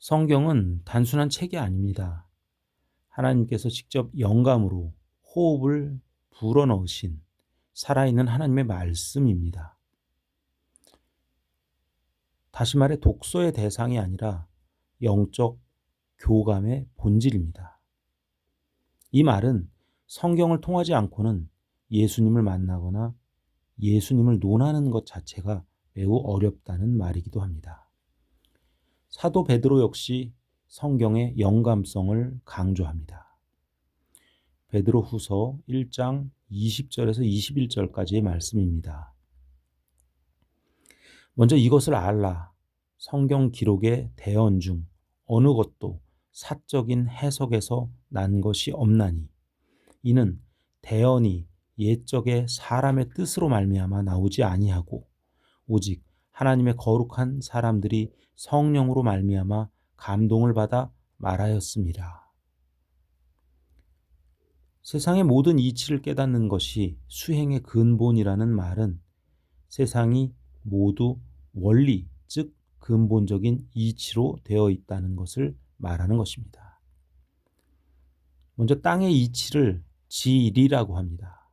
성경은 단순한 책이 아닙니다. 하나님께서 직접 영감으로 호흡을 불어넣으신 살아있는 하나님의 말씀입니다. 다시 말해 독서의 대상이 아니라 영적 교감의 본질입니다. 이 말은 성경을 통하지 않고는 예수님을 만나거나 예수님을 논하는 것 자체가 매우 어렵다는 말이기도 합니다. 사도 베드로 역시 성경의 영감성을 강조합니다. 베드로후서 1장 20절에서 21절까지의 말씀입니다. 먼저 이것을 알라. 성경 기록의 대언 중 어느 것도 사적인 해석에서 난 것이 없나니 이는 대언이 옛적의 사람의 뜻으로 말미암아 나오지 아니하고 오직 하나님의 거룩한 사람들이 성령으로 말미암아 감동을 받아 말하였습니다. 세상의 모든 이치를 깨닫는 것이 수행의 근본이라는 말은 세상이 모두 원리, 즉 근본적인 이치로 되어 있다는 것을 말하는 것입니다. 먼저 땅의 이치를 지리라고 합니다.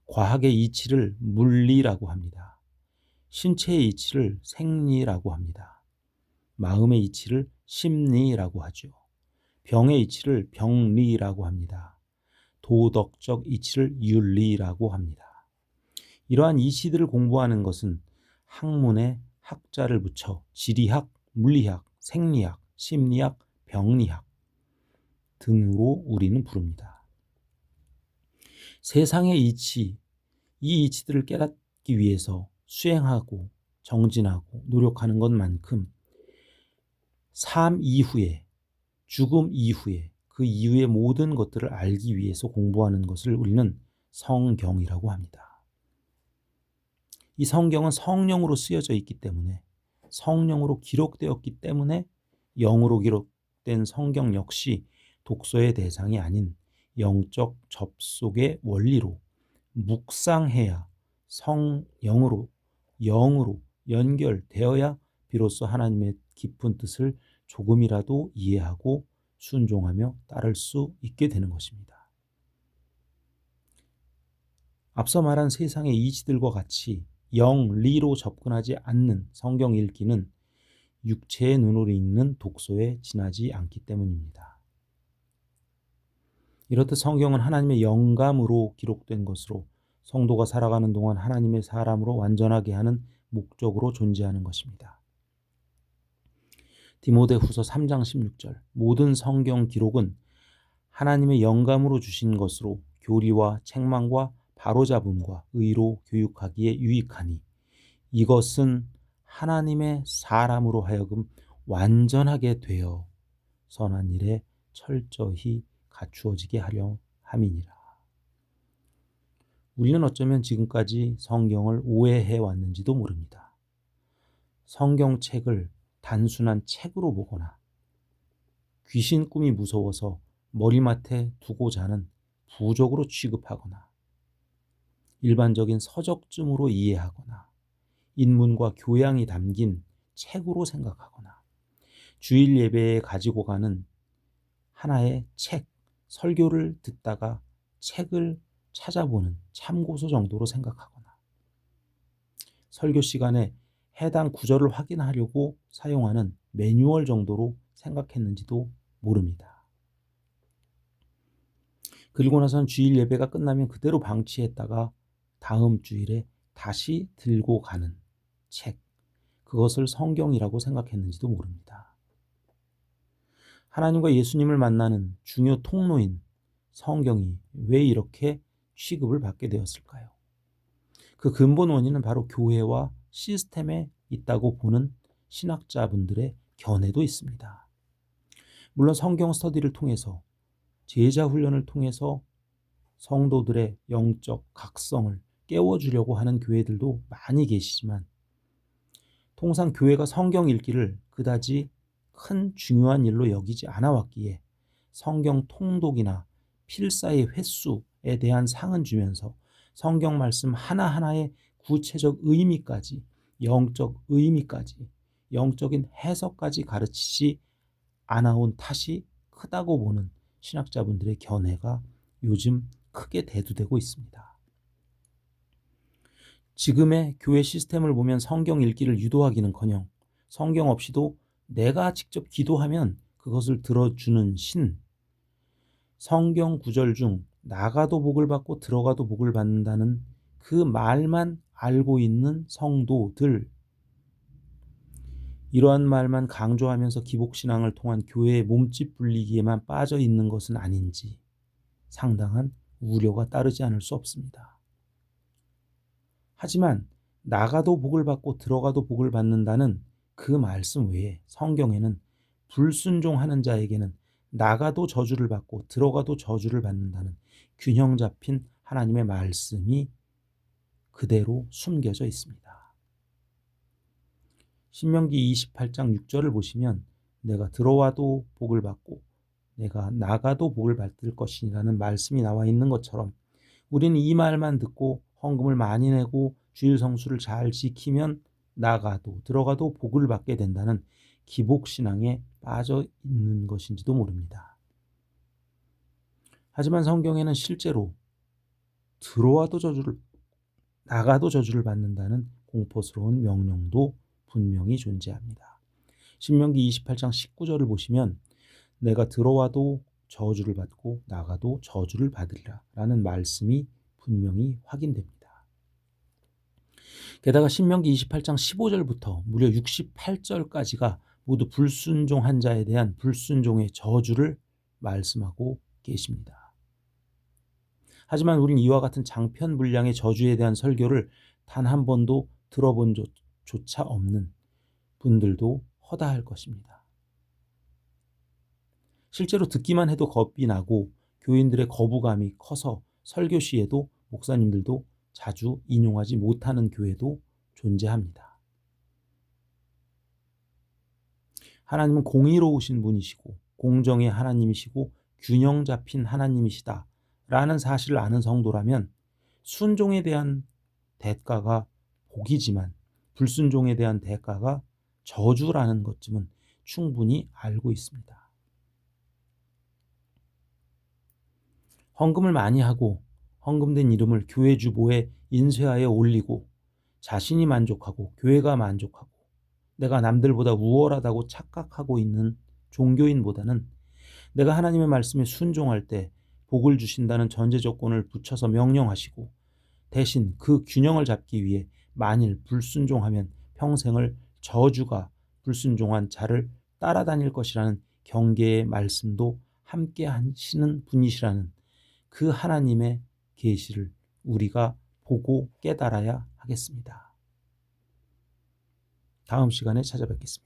과학의 이치를 물리라고 합니다. 신체의 이치를 생리라고 합니다. 마음의 이치를 심리라고 하죠. 병의 이치를 병리라고 합니다. 도덕적 이치를 윤리라고 합니다. 이러한 이치들을 공부하는 것은 학문에 학자를 붙여 지리학, 물리학, 생리학, 심리학, 병리학 등으로 우리는 부릅니다. 세상의 이치, 이 이치들을 깨닫기 위해서 수행하고 정진하고 노력하는 것만큼 삶 이후에, 죽음 이후에, 그 이후의 모든 것들을 알기 위해서 공부하는 것을 우리는 성경이라고 합니다. 이 성경은 성령으로 쓰여져 있기 때문에, 성령으로 기록되었기 때문에 영으로 기록된 성경 역시 독서의 대상이 아닌 영적 접속의 원리로 묵상해야 성령으로, 영으로 연결되어야 비로소 하나님의 깊은 뜻을 조금이라도 이해하고 순종하며 따를 수 있게 되는 것입니다. 앞서 말한 세상의 이치들과 같이 영리로 접근하지 않는 성경 읽기는 육체의 눈으로 읽는 독서에 지나지 않기 때문입니다. 이렇듯 성경은 하나님의 영감으로 기록된 것으로 성도가 살아가는 동안 하나님의 사람으로 완전하게 하는 목적으로 존재하는 것입니다. 디모데후서 3장 16절 모든 성경 기록은 하나님의 영감으로 주신 것으로 교리와 책망과 바로잡음과 의로 교육하기에 유익하니 이것은 하나님의 사람으로 하여금 완전하게 되어 선한 일에 철저히 갖추어지게 하려 함이니라. 우리는 어쩌면 지금까지 성경을 오해해 왔는지도 모릅니다. 성경책을 단순한 책으로 보거나 귀신 꿈이 무서워서 머리맡에 두고 자는 부적으로 취급하거나 일반적인 서적쯤으로 이해하거나 인문과 교양이 담긴 책으로 생각하거나 주일 예배에 가지고 가는 하나의 책, 설교를 듣다가 책을 찾아보는 참고서 정도로 생각하거나 설교 시간에 해당 구절을 확인하려고 사용하는 매뉴얼 정도로 생각했는지도 모릅니다. 그리고 나선 주일 예배가 끝나면 그대로 방치했다가 다음 주일에 다시 들고 가는 책, 그것을 성경이라고 생각했는지도 모릅니다. 하나님과 예수님을 만나는 중요 통로인 성경이 왜 이렇게 취급을 받게 되었을까요? 그 근본 원인은 바로 교회와 시스템에 있다고 보는 신학자분들의 견해도 있습니다. 물론 성경 스터디를 통해서 제자 훈련을 통해서 성도들의 영적 각성을 깨워주려고 하는 교회들도 많이 계시지만 통상 교회가 성경 읽기를 그다지 큰 중요한 일로 여기지 않아 왔기에 성경 통독이나 필사의 횟수에 대한 상은 주면서 성경 말씀 하나하나의 구체적 의미까지, 영적 의미까지, 영적인 해석까지 가르치지 안아온 탓이 크다고 보는 신학자분들의 견해가 요즘 크게 대두되고 있습니다. 지금의 교회 시스템을 보면 성경 읽기를 유도하기는커녕 성경 없이도 내가 직접 기도하면 그것을 들어주는 신, 성경 구절 중 나가도 복을 받고 들어가도 복을 받는다는 그 말만 알고 있는 성도들, 이러한 말만 강조하면서 기복신앙을 통한 교회의 몸집 불리기에만 빠져 있는 것은 아닌지 상당한 우려가 따르지 않을 수 없습니다. 하지만 나가도 복을 받고 들어가도 복을 받는다는 그 말씀 외에 성경에는 불순종하는 자에게는 나가도 저주를 받고 들어가도 저주를 받는다는 균형 잡힌 하나님의 말씀이 그대로 숨겨져 있습니다. 신명기 28장 6절을 보시면 내가 들어와도 복을 받고 내가 나가도 복을 받을 것이라는 말씀이 나와 있는 것처럼 우리는 이 말만 듣고 헌금을 많이 내고 주일 성수를 잘 지키면 나가도 들어가도 복을 받게 된다는 기복신앙에 빠져 있는 것인지도 모릅니다. 하지만 성경에는 실제로 들어와도 저주를 나가도 저주를 받는다는 공포스러운 명령도 분명히 존재합니다. 신명기 28장 19절을 보시면 내가 들어와도 저주를 받고 나가도 저주를 받으리라 라는 말씀이 분명히 확인됩니다. 게다가 신명기 28장 15절부터 무려 68절까지가 모두 불순종한 자에 대한 불순종의 저주를 말씀하고 계십니다. 하지만 우린 이와 같은 장편 분량의 저주에 대한 설교를 단 한 번도 들어본 조차 없는 분들도 허다할 것입니다. 실제로 듣기만 해도 겁이 나고 교인들의 거부감이 커서 설교 시에도 목사님들도 자주 인용하지 못하는 교회도 존재합니다. 하나님은 공의로우신 분이시고 공정의 하나님이시고 균형 잡힌 하나님이시다 라는 사실을 아는 성도라면 순종에 대한 대가가 복이지만 불순종에 대한 대가가 저주라는 것쯤은 충분히 알고 있습니다. 헌금을 많이 하고 헌금된 이름을 교회 주보에 인쇄하여 올리고 자신이 만족하고 교회가 만족하고 내가 남들보다 우월하다고 착각하고 있는 종교인보다는 내가 하나님의 말씀에 순종할 때 복을 주신다는 전제 조건을 붙여서 명령하시고 대신 그 균형을 잡기 위해 만일 불순종하면 평생을 저주가 불순종한 자를 따라다닐 것이라는 경계의 말씀도 함께 하시는 분이시라는 그 하나님의 계시를 우리가 보고 깨달아야 하겠습니다. 다음 시간에 찾아뵙겠습니다.